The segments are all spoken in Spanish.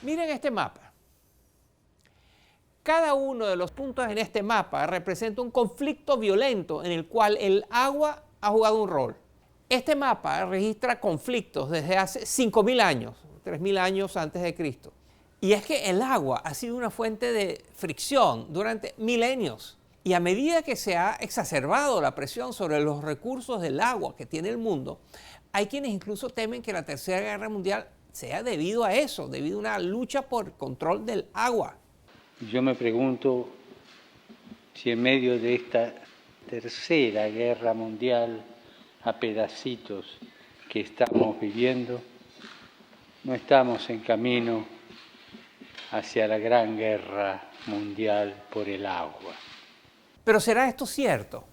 Miren este mapa. Cada uno de los puntos en este mapa representa un conflicto violento en el cual el agua ha jugado un rol. Este mapa registra conflictos desde hace 5.000 años, 3.000 años antes de Cristo. Y es que el agua ha sido una fuente de fricción durante milenios. Y a medida que se ha exacerbado la presión sobre los recursos del agua que tiene el mundo, hay quienes incluso temen que la Tercera Guerra Mundial sea debido a eso, debido a una lucha por el control del agua. Yo me pregunto si en medio de esta Tercera Guerra Mundial a pedacitos que estamos viviendo, no estamos en camino hacia la gran guerra mundial por el agua. Pero ¿será esto cierto?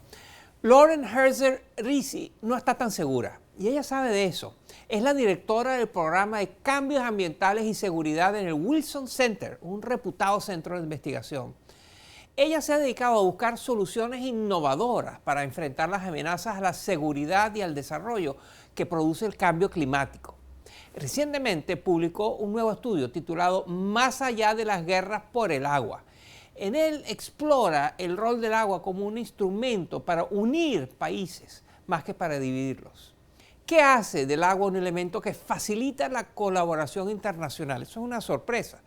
Lauren Herzer Risi no está tan segura, y ella sabe de eso. Es la directora del programa de cambios ambientales y seguridad en el Wilson Center, un reputado centro de investigación. Ella se ha dedicado a buscar soluciones innovadoras para enfrentar las amenazas a la seguridad y al desarrollo que produce el cambio climático. Recientemente publicó un nuevo estudio titulado Más allá de las guerras por el agua. En él explora el rol del agua como un instrumento para unir países más que para dividirlos. ¿Qué hace del agua un elemento que facilita la colaboración internacional? Eso es una sorpresa.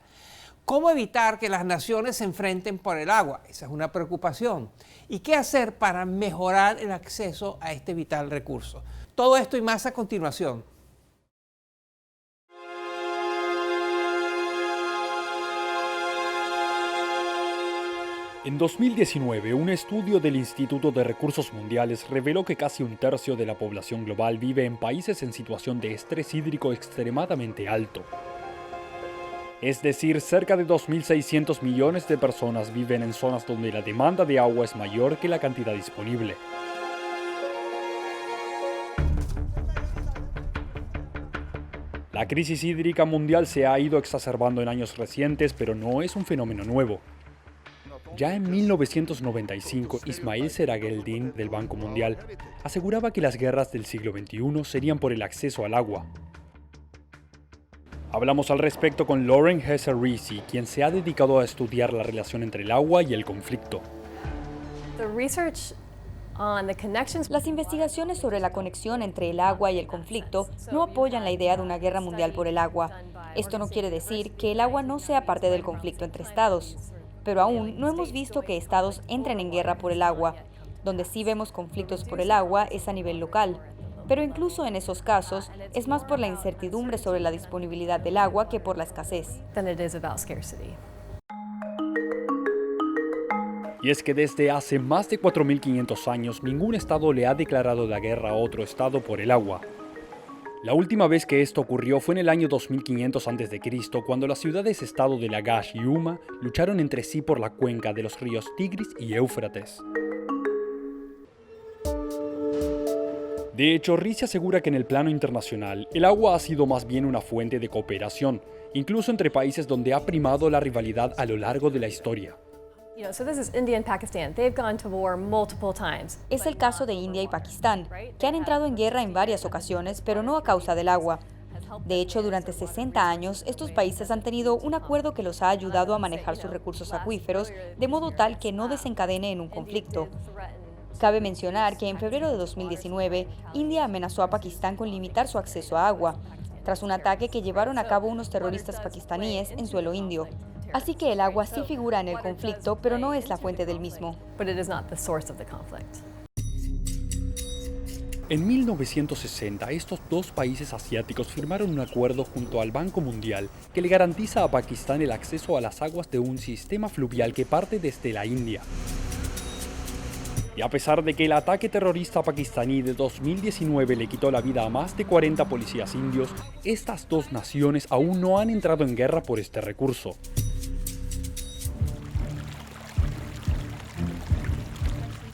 ¿Cómo evitar que las naciones se enfrenten por el agua? Esa es una preocupación. ¿Y qué hacer para mejorar el acceso a este vital recurso? Todo esto y más a continuación. En 2019, un estudio del Instituto de Recursos Mundiales reveló que casi un tercio de la población global vive en países en situación de estrés hídrico extremadamente alto. Es decir, cerca de 2.600 millones de personas viven en zonas donde la demanda de agua es mayor que la cantidad disponible. La crisis hídrica mundial se ha ido exacerbando en años recientes, pero no es un fenómeno nuevo. Ya en 1995, Ismail Serageldin, del Banco Mundial, aseguraba que las guerras del siglo XXI serían por el acceso al agua. Hablamos al respecto con Lauren Herzer Risi, quien se ha dedicado a estudiar la relación entre el agua y el conflicto. Las investigaciones sobre la conexión entre el agua y el conflicto no apoyan la idea de una guerra mundial por el agua. Esto no quiere decir que el agua no sea parte del conflicto entre estados. Pero aún no hemos visto que estados entren en guerra por el agua. Donde sí vemos conflictos por el agua es a nivel local. Pero incluso en esos casos, es más por la incertidumbre sobre la disponibilidad del agua que por la escasez. Y es que desde hace más de 4.500 años, ningún estado le ha declarado la guerra a otro estado por el agua. La última vez que esto ocurrió fue en el año 2500 a.C., cuando las ciudades-estado de Lagash y Huma lucharon entre sí por la cuenca de los ríos Tigris y Éufrates. De hecho, Risi asegura que en el plano internacional, el agua ha sido más bien una fuente de cooperación, incluso entre países donde ha primado la rivalidad a lo largo de la historia. Es el caso de India y Pakistán, que han entrado en guerra en varias ocasiones, pero no a causa del agua. De hecho, durante 60 años, estos países han tenido un acuerdo que los ha ayudado a manejar sus recursos acuíferos de modo tal que no desencadene en un conflicto. Cabe mencionar que en febrero de 2019, India amenazó a Pakistán con limitar su acceso a agua, tras un ataque que llevaron a cabo unos terroristas pakistaníes en suelo indio. Así que el agua sí figura en el conflicto, pero no es la fuente del mismo. En 1960, estos dos países asiáticos firmaron un acuerdo junto al Banco Mundial que le garantiza a Pakistán el acceso a las aguas de un sistema fluvial que parte desde la India. Y a pesar de que el ataque terrorista pakistaní de 2019 le quitó la vida a más de 40 policías indios, estas dos naciones aún no han entrado en guerra por este recurso.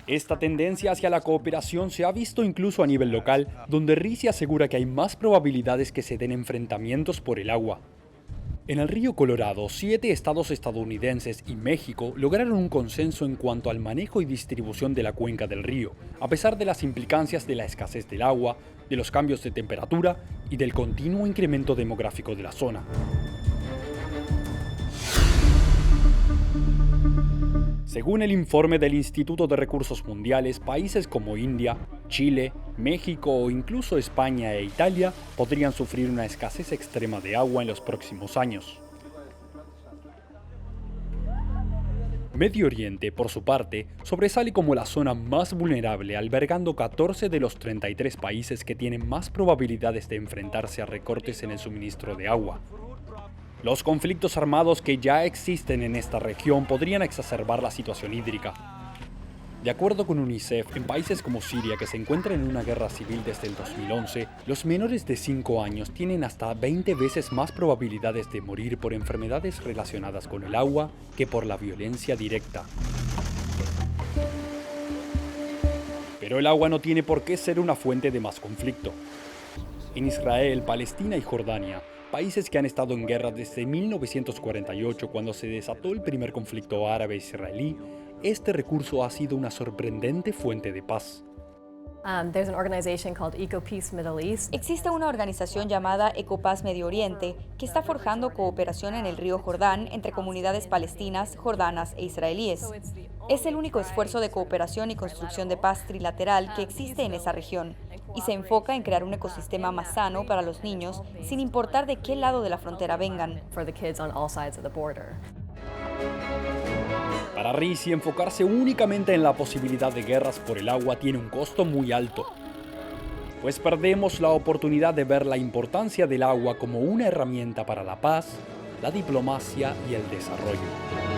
Esta tendencia hacia la cooperación se ha visto incluso a nivel local, donde Risi asegura que hay más probabilidades que se den enfrentamientos por el agua. En el río Colorado, 7 estados estadounidenses y México lograron un consenso en cuanto al manejo y distribución de la cuenca del río, a pesar de las implicancias de la escasez del agua, de los cambios de temperatura y del continuo incremento demográfico de la zona. Según el informe del Instituto de Recursos Mundiales, países como India, Chile, México o incluso España e Italia podrían sufrir una escasez extrema de agua en los próximos años. Medio Oriente, por su parte, sobresale como la zona más vulnerable, albergando 14 de los 33 países que tienen más probabilidades de enfrentarse a recortes en el suministro de agua. Los conflictos armados que ya existen en esta región podrían exacerbar la situación hídrica. De acuerdo con UNICEF, en países como Siria, que se encuentra en una guerra civil desde el 2011, los menores de 5 años tienen hasta 20 veces más probabilidades de morir por enfermedades relacionadas con el agua que por la violencia directa. Pero el agua no tiene por qué ser una fuente de más conflicto. En Israel, Palestina y Jordania, países que han estado en guerra desde 1948, cuando se desató el primer conflicto árabe-israelí, este recurso ha sido una sorprendente fuente de paz. Existe una organización llamada Ecopaz Medio Oriente que está forjando cooperación en el río Jordán entre comunidades palestinas, jordanas e israelíes. Es el único esfuerzo de cooperación y construcción de paz trilateral que existe en esa región y se enfoca en crear un ecosistema más sano para los niños, sin importar de qué lado de la frontera vengan. Para Risi, enfocarse únicamente en la posibilidad de guerras por el agua tiene un costo muy alto, pues perdemos la oportunidad de ver la importancia del agua como una herramienta para la paz, la diplomacia y el desarrollo.